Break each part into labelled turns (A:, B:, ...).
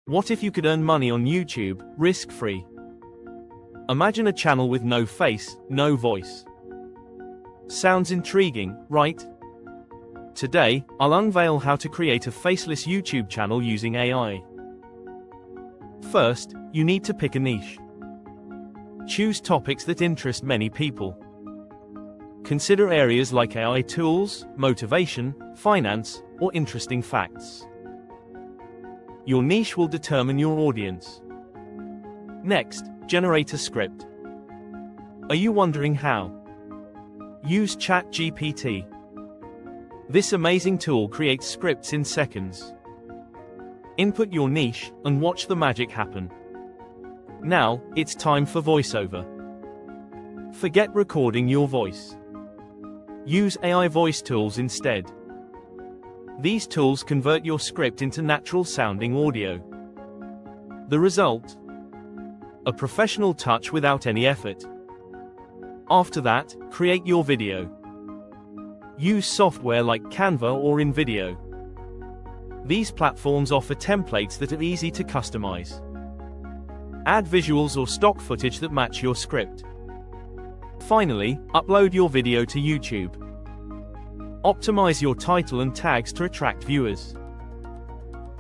A: What if you could earn money on YouTube, risk-free? Imagine a channel with no face, no voice. Sounds intriguing, right? Today, I'll unveil how to create a faceless YouTube channel using AI. First, you need to pick a niche. Choose topics that interest many people. Consider areas like AI tools, motivation, finance, or interesting facts. Your niche will determine your audience. Next, generate a script. Are you wondering how? Use ChatGPT. This amazing tool creates scripts in seconds. Input your niche and watch the magic happen. Now, it's time for voiceover. Forget recording your voice. Use AI voice tools instead. These tools convert your script into natural-sounding audio. The result? A professional touch without any effort. After that, create your video. Use software like Canva or InVideo. These platforms offer templates that are easy to customize. Add visuals or stock footage that match your script. Finally, upload your video to YouTube. Optimize your title and tags to attract viewers.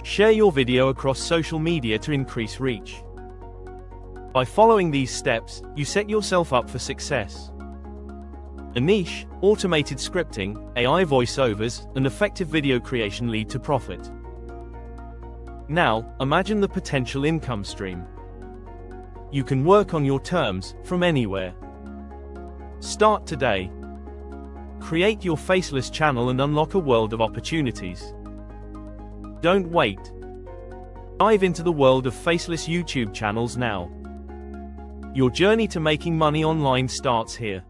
A: Share your video across social media to increase reach. By following these steps, you set yourself up for success. A niche, automated scripting, AI voiceovers, and effective video creation lead to profit. Now, imagine the potential income stream. You can work on your terms, from anywhere. Start today. Create your faceless channel and unlock a world of opportunities. Don't wait. Dive into the world of faceless YouTube channels now. Your journey to making money online starts here.